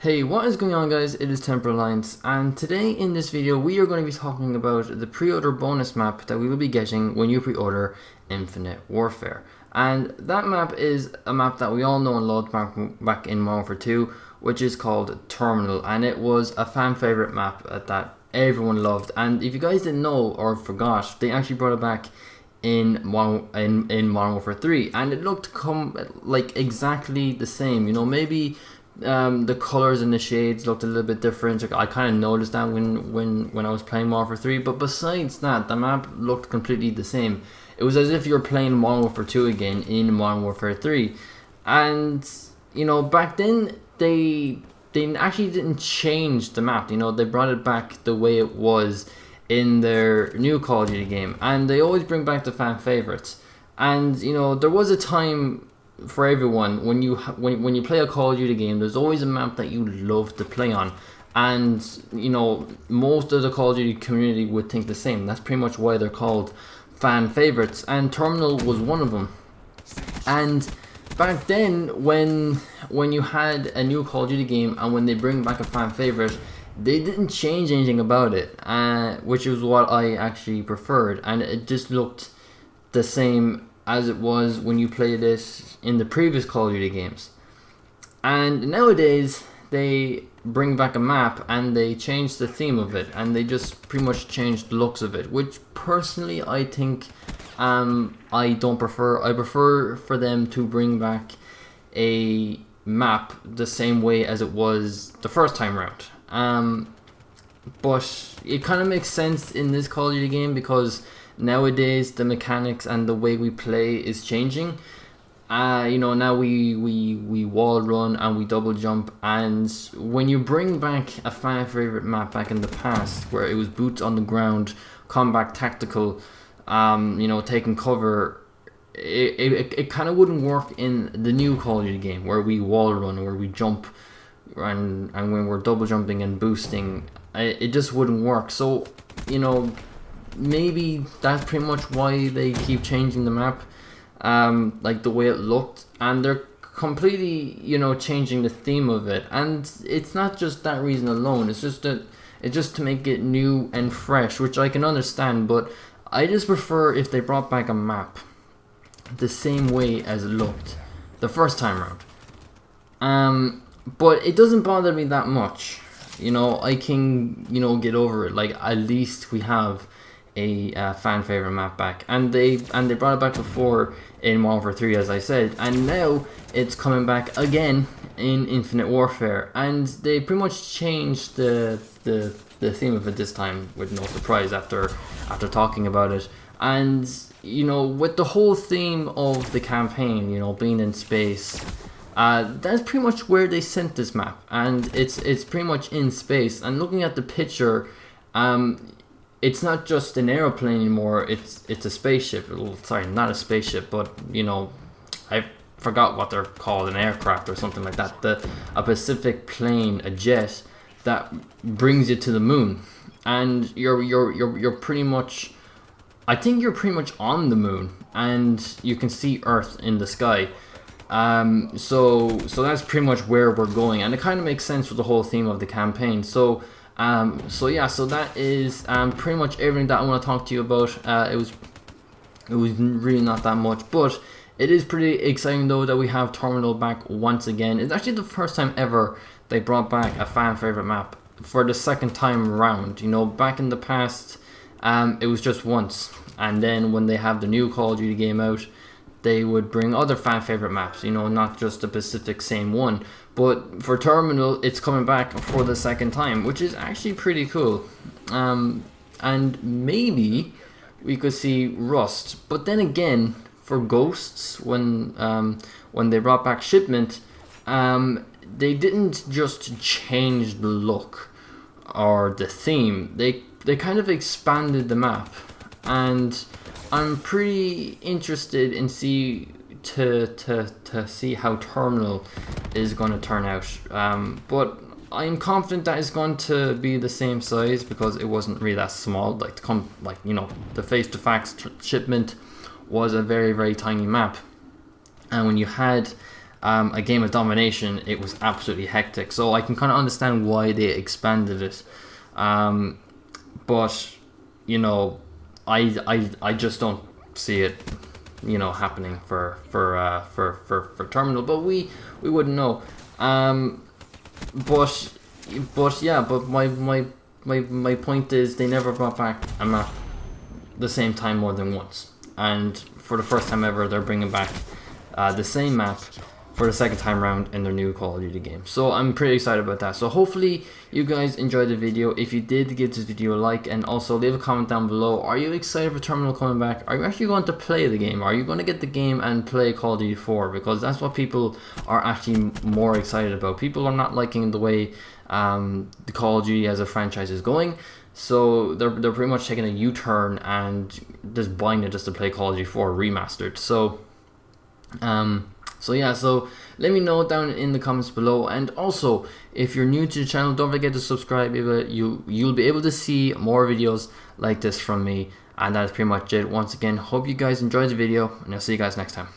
Hey, what is going on guys? It is TemperAlliance, and today in this video we are going to be talking about the pre-order bonus map that we will be getting when you pre-order Infinite Warfare. And that map is a map that we all know and loved back in Modern Warfare 2, which is called Terminal, and it was a fan favorite map that everyone loved. And if you guys didn't know or forgot, they actually brought it back in Modern Warfare 3, and it looked like exactly the same. You know, maybe the colors and the shades looked a little bit different. I kind of noticed that when I was playing Modern Warfare 3, but besides that, the map looked completely the same. It was as if you were playing Modern Warfare 2 again in Modern Warfare 3. And you know, back then they actually didn't change the map. You know, they brought it back the way it was in their new Call of Duty game, and they always bring back the fan favorites. And you know, there was a time for everyone when you play a Call of Duty game, there's always a map that you love to play on, and you know, most of the Call of Duty community would think the same. That's pretty much why they're called fan favorites, and Terminal was one of them. And back then, when you had a new Call of Duty game and when they bring back a fan favorite, they didn't change anything about it, which is what I actually preferred, and it just looked the same as it was when you played it in the previous Call of Duty games. And nowadays they bring back a map and they change the theme of it, and they just pretty much change the looks of it, which personally I think I don't prefer. I prefer for them to bring back a map the same way as it was the first time around. But it kind of makes sense in this Call of Duty game because nowadays the mechanics and the way we play is changing. You know, now we wall run and we double jump, and when you bring back a fan favorite map back in the past where it was boots on the ground, combat tactical, you know, taking cover, it kind of wouldn't work in the new Call of Duty game where we wall run, where we jump, and when we're double jumping and boosting, it just wouldn't work. So you know, maybe that's pretty much why they keep changing the map, like the way it looked, and they're completely, you know, changing the theme of it. And it's not just that reason alone, it's just to make it new and fresh, which I can understand, but I just prefer if they brought back a map the same way as it looked the first time around. But it doesn't bother me that much. You know, I can, you know, get over it. Like, at least we have a fan favorite map back, and they brought it back before in Modern Warfare 3, as I said, and now it's coming back again in Infinite Warfare, and they pretty much changed the theme of it this time, with no surprise after talking about it. And you know, with the whole theme of the campaign, you know, being in space, that's pretty much where they sent this map, and it's pretty much in space. And looking at the picture, it's not just an aeroplane anymore, it's a spaceship. Well, sorry, not a spaceship, but you know, I forgot what they're called, an aircraft or something like that. A Pacific plane, a jet that brings you to the moon, and you're pretty much, I think you're pretty much on the moon, and you can see Earth in the sky. So that's pretty much where we're going, and it kind of makes sense with the whole theme of the campaign. So yeah, so that is pretty much everything that I want to talk to you about. It was really not that much, but it is pretty exciting though that we have Terminal back once again. It's actually the first time ever they brought back a fan favorite map for the second time around. You know, back in the past, it was just once, and then when they have the new Call of Duty game out, they would bring other fan favorite maps, you know, not just the Pacific same one. But for Terminal, it's coming back for the second time, which is actually pretty cool. And maybe we could see Rust. But then again, for Ghosts, when they brought back Shipment, they didn't just change the look or the theme. They kind of expanded the map, and I'm pretty interested in see how Terminal is going to turn out. But I'm confident that it's going to be the same size, because it wasn't really that small. Like you know, the face-to-face Shipment was a very, very tiny map, and when you had a game of domination, it was absolutely hectic. So I can kind of understand why they expanded it. But you know, I just don't see it, you know, happening for Terminal. But we wouldn't know. But yeah, but my point is they never brought back a map the same time more than once, and for the first time ever, they're bringing back the same map for the second time around in their new Call of Duty game. So I'm pretty excited about that. So hopefully you guys enjoyed the video. If you did, give this video a like, and also leave a comment down below. Are you excited for Terminal coming back? Are you actually going to play the game? Are you going to get the game and play Call of Duty 4? Because that's what people are actually more excited about. People are not liking the way the Call of Duty as a franchise is going. So they're pretty much taking a U-turn and just buying it just to play Call of Duty 4 remastered. So yeah, so let me know down in the comments below, and also if you're new to the channel, don't forget to subscribe. You'll be able to see more videos like this from me, and that's pretty much it. Once again, hope you guys enjoyed the video, and I'll see you guys next time.